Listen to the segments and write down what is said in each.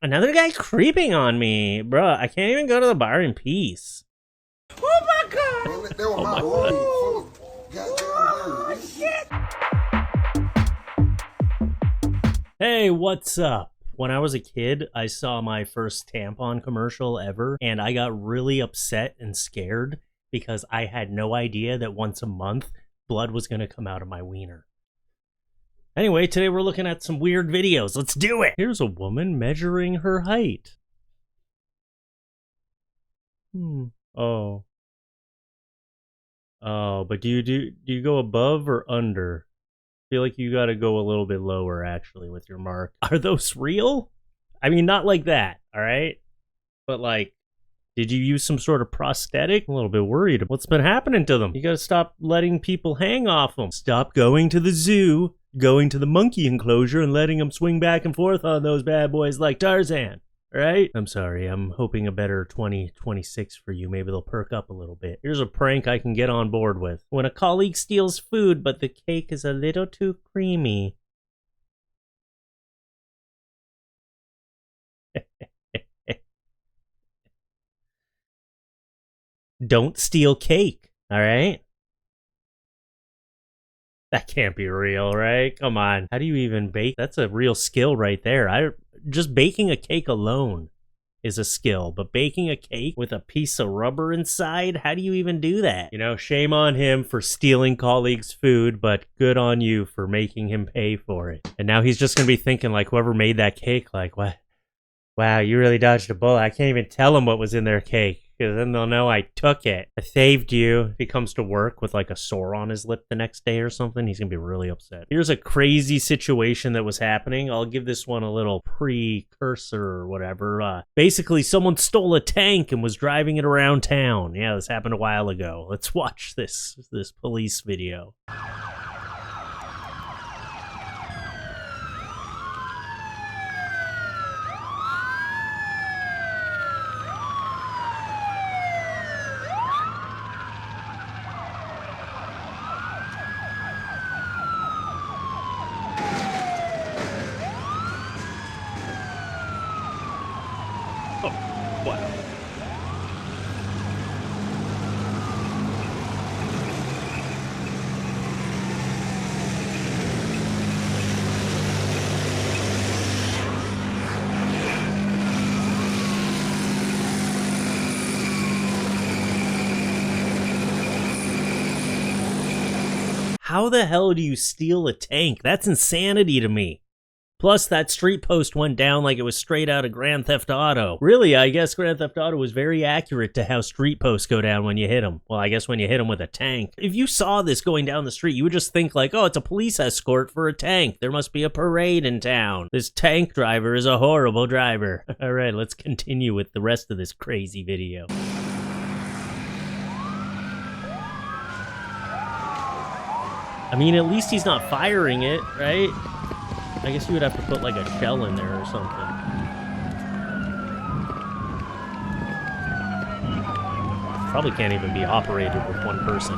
Another guy creeping on me. Bruh, I can't even go to the bar in peace. Oh my god! That was my room full of goddamn birds. Hey, what's up? When I was a kid, I saw my first tampon commercial ever, and I got really upset and scared because I had no idea that once a month, blood was going to come out of my wiener. Anyway, today we're looking at some weird videos. Let's do it! Here's a woman measuring her height. Oh, but do you go above or under? I feel like you gotta go a little bit lower, actually, with your mark. Are those real? I mean, not like that, alright? But like, did you use some sort of prosthetic? I'm a little bit worried. What's been happening to them? You gotta stop letting people hang off them. Stop going to the zoo, going to the monkey enclosure, and letting them swing back and forth on those bad boys like Tarzan. Right? I'm sorry, I'm hoping a better 2026 for you. Maybe they'll perk up a little bit. Here's a prank I can get on board with. When a colleague steals food, but the cake is a little too creamy. Don't steal cake, alright? That can't be real, right? Come on. How do you even bake? That's a real skill right there. Just baking a cake alone is a skill, but baking a cake with a piece of rubber inside, how do you even do that? You know, shame on him for stealing colleagues' food, but good on you for making him pay for it. And now he's just gonna be thinking, like, whoever made that cake, like, what? Wow, you really dodged a bullet. I can't even tell him what was in their cake, because then they'll know I took it. I saved you. If he comes to work with like a sore on his lip the next day or something, he's gonna be really upset. Here's a crazy situation that was happening. I'll give this one a little precursor or whatever. Basically, someone stole a tank and was driving it around town. Yeah, this happened a while ago. Let's watch this police video. Oh, wow. How the hell do you steal a tank? That's insanity to me. Plus, that street post went down like it was straight out of Grand Theft Auto. Really, I guess Grand Theft Auto was very accurate to how street posts go down when you hit them. Well, I guess when you hit them with a tank. If you saw this going down the street, you would just think like, oh, it's a police escort for a tank. There must be a parade in town. This tank driver is a horrible driver. All right, let's continue with the rest of this crazy video. I mean, at least he's not firing it, right? I guess you would have to put like a shell in there or something. Probably can't even be operated with one person.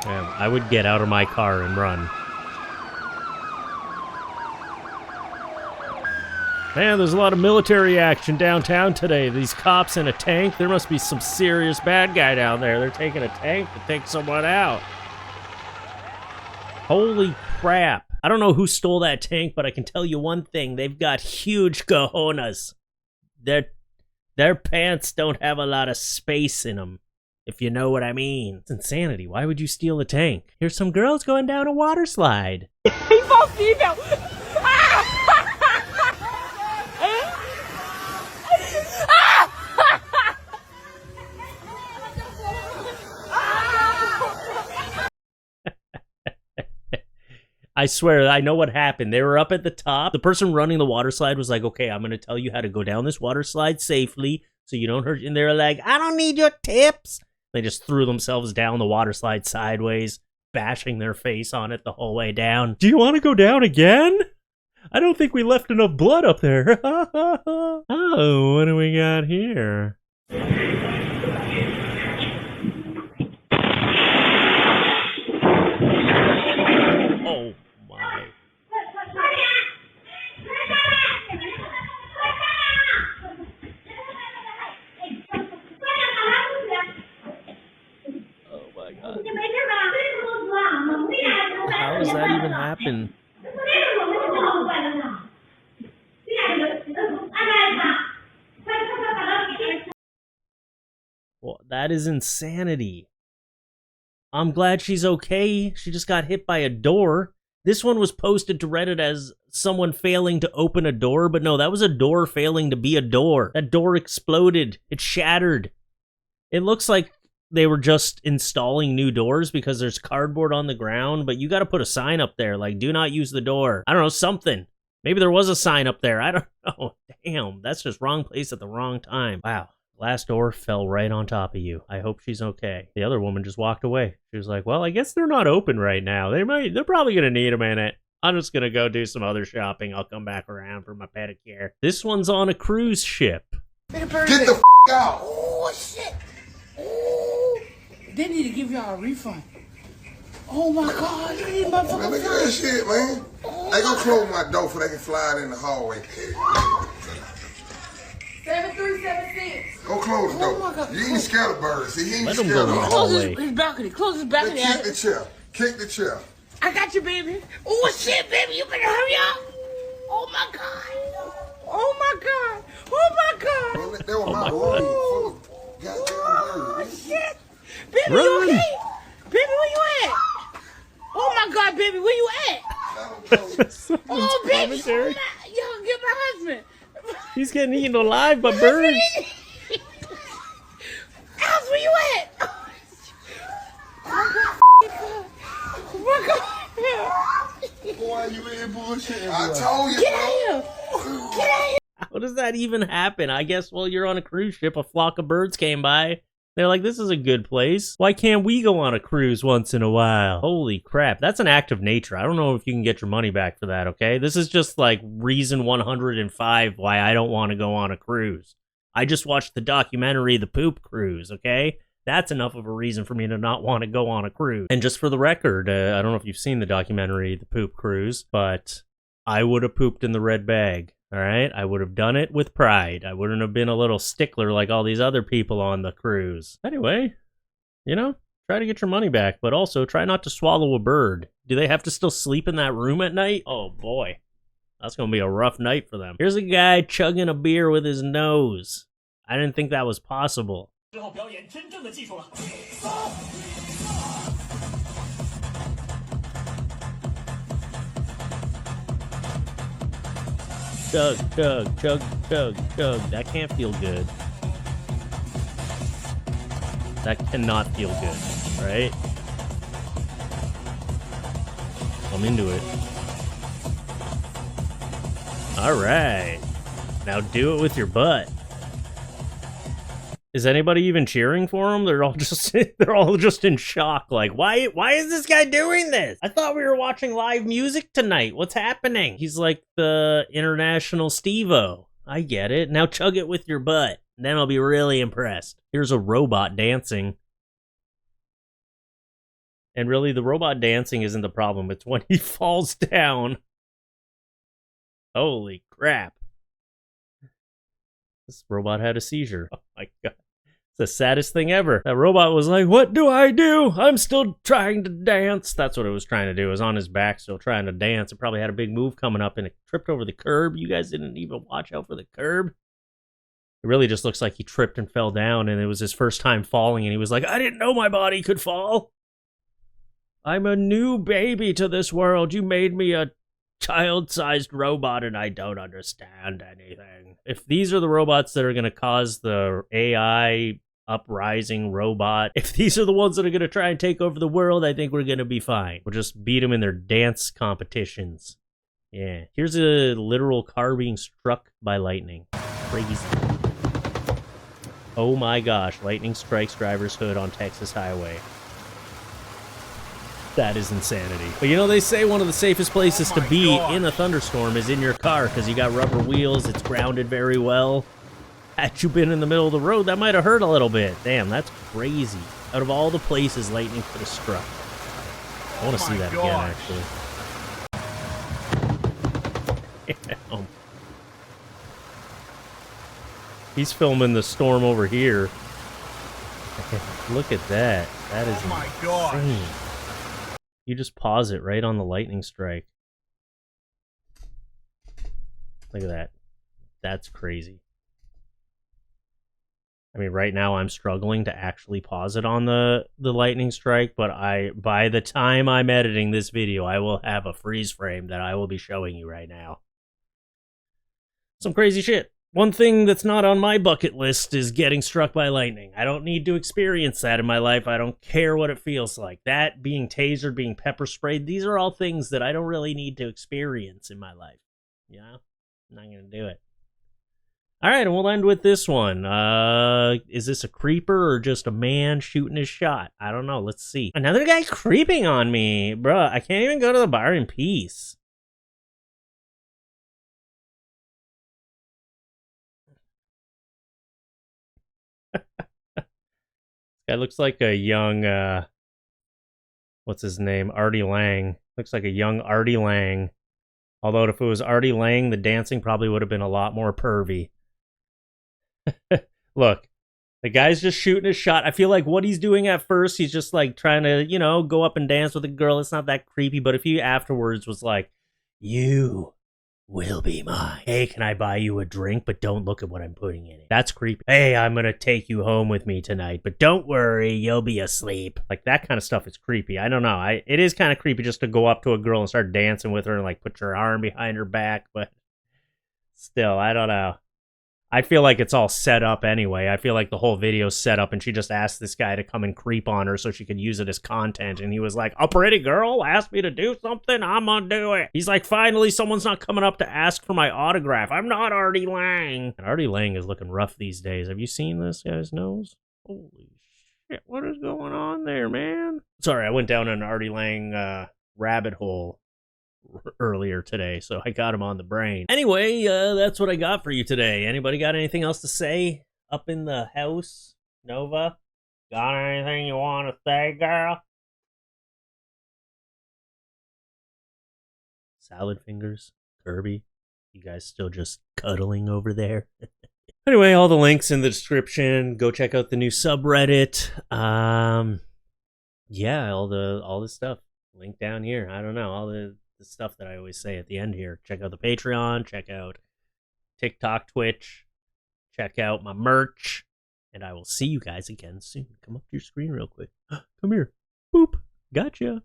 Yeah, I would get out of my car and run. Man, there's a lot of military action downtown today. These cops in a tank. There must be some serious bad guy down there. They're taking a tank to take someone out. Holy crap. I don't know who stole that tank, but I can tell you one thing. They've got huge cojones. Their pants don't have a lot of space in them, if you know what I mean. It's insanity. Why would you steal a tank? Here's some girls going down a water slide. He's all female! I swear, I know what happened. They were up at the top. The person running the water slide was like, okay, I'm going to tell you how to go down this water slide safely so you don't hurt you. And they were like, I don't need your tips. They just threw themselves down the water slide sideways, bashing their face on it the whole way down. Do you want to go down again? I don't think we left enough blood up there. Oh, what do we got here? even happen? Well, that is insanity. I'm glad she's okay. She just got hit by a door. This one was posted to Reddit as someone failing to open a door, but no, that was a door failing to be a door. That door exploded. It shattered. It looks like they were just installing new doors because there's cardboard on the ground, but you got to put a sign up there, like, do not use the door. I don't know, something. Maybe there was a sign up there. I don't know. Damn, that's just wrong place at the wrong time. Wow. Glass door fell right on top of you. I hope she's okay. The other woman just walked away. She was like, well, I guess they're not open right now. They're probably going to need a minute. I'm just going to go do some other shopping. I'll come back around for my pedicure. This one's on a cruise ship. Get the out. Oh, shit. Oh. They need to give y'all a refund. Oh, my God. These motherfuckers. Man, look at that shit, man. They gonna close my door so they can fly it in the hallway. 7376. Go close the door. Oh my God. You ain't scared of birds. See, he ain't Let 'em scared go of in the birds. hallway. Close his balcony. Close his balcony. Kick the chair. Kick the chair. I got you, baby. Oh, shit, baby. You better hurry up. Oh, my God. Oh, my God. Oh, my God. Man, that was my God. room full of goddamn birds. Shit. Baby, Run. you okay? Baby, where you at? Oh, my God, baby, where you at? Oh, baby. commentary. Yo, get my husband. He's getting eaten alive by birds. Alice, where you at? Oh, my God. Boy, you in bullshit. I told you, Get out here. Get out here. How does that even happen? I guess while you're on a cruise ship, a flock of birds came by. They're like, this is a good place. Why can't we go on a cruise once in a while? Holy crap, that's an act of nature. I don't know if you can get your money back for that, okay? This is just like reason 105 why I don't want to go on a cruise. I just watched the documentary The Poop Cruise, okay? That's enough of a reason for me to not want to go on a cruise. And just for the record, I don't know if you've seen the documentary The Poop Cruise, but I would have pooped in the red bag. All right, I would have done it with pride. I wouldn't have been a little stickler like all these other people on the cruise. Anyway, you know, try to get your money back, but also try not to swallow a bird. Do they have to still sleep in that room at night? Oh boy, that's gonna be a rough night for them. Here's a guy chugging a beer with his nose. I didn't think that was possible. Chug, chug, chug, chug, chug. That can't feel good. That cannot feel good, right? I'm into it. All right. Now do it with your butt. Is anybody even cheering for him? They're all just in shock. Like, why is this guy doing this? I thought we were watching live music tonight. What's happening? He's like the international Steve-O. I get it. Now chug it with your butt. Then I'll be really impressed. Here's a robot dancing. And really, the robot dancing isn't the problem. It's when he falls down. Holy crap. This robot had a seizure. Oh my god. It's the saddest thing ever. That robot was like, what do? I'm still trying to dance. That's what it was trying to do. It was on his back still trying to dance. It probably had a big move coming up and it tripped over the curb. You guys didn't even watch out for the curb. It really just looks like he tripped and fell down and it was his first time falling and he was like, I didn't know my body could fall. I'm a new baby to this world. You made me a child-sized robot and I don't understand anything. If these are the robots that are going to cause the AI uprising robot, if these are the ones that are going to try and take over the world, I think we're going to be fine. We'll just beat them in their dance competitions. Yeah. Here's a literal car being struck by lightning. Crazy. Oh my gosh. Lightning strikes driver's hood on Texas highway. That is insanity. But you know, they say one of the safest places to be in a thunderstorm is in your car because you got rubber wheels, it's grounded very well. Had you been in the middle of the road, that might have hurt a little bit. Damn, that's crazy. Out of all the places lightning could have struck. I want to see that again, actually. Damn. He's filming the storm over here. Look at that. That is insane. You just pause it right on the lightning strike. Look at that. That's crazy. I mean, right now I'm struggling to actually pause it on the lightning strike, but by the time I'm editing this video, I will have a freeze frame that I will be showing you right now. Some crazy shit. One thing that's not on my bucket list is getting struck by lightning. I don't need to experience that in my life. I don't care what it feels like. That, being tasered, being pepper sprayed, these are all things that I don't really need to experience in my life. You know? I'm not going to do it. All right, and we'll end with this one. Is this a creeper or just a man shooting his shot? I don't know. Let's see. Another guy creeping on me. Bruh, I can't even go to the bar in peace. Guy looks like a young, what's his name? Artie Lang. Looks like a young Artie Lang. Although if it was Artie Lang, the dancing probably would have been a lot more pervy. Look, the guy's just shooting his shot. I feel like what he's doing at first, he's just like trying to, you know, go up and dance with a girl. It's not that creepy, but if he afterwards was like, you will be mine. Hey, can I buy you a drink? But don't look at what I'm putting in it. That's creepy. Hey, I'm going to take you home with me tonight, but don't worry, you'll be asleep. Like, that kind of stuff is creepy. I don't know. It is kind of creepy just to go up to a girl and start dancing with her and like put your arm behind her back, but still, I don't know. I feel like it's all set up anyway. I feel like the whole video's set up and she just asked this guy to come and creep on her so she could use it as content. And he was like, a pretty girl asked me to do something, I'm gonna do it. He's like, finally, someone's not coming up to ask for my autograph. I'm not Artie Lang. And Artie Lang is looking rough these days. Have you seen this guy's nose? Holy shit, what is going on there, man? Sorry, I went down an Artie Lang rabbit hole earlier today, so I got him on the brain. Anyway, that's what I got for you today. Anybody got anything else to say up in the house? Nova, got anything you want to say, girl? Salad fingers, Kirby, you guys still just cuddling over there? Anyway, all the links in the description. Go check out the new subreddit. Yeah, all the stuff linked down here. I don't know, all the stuff that I always say at the end here. Check out the Patreon, check out TikTok, Twitch, check out my merch, and I will see you guys again soon. Come up to your screen real quick. Come here. Boop. Gotcha.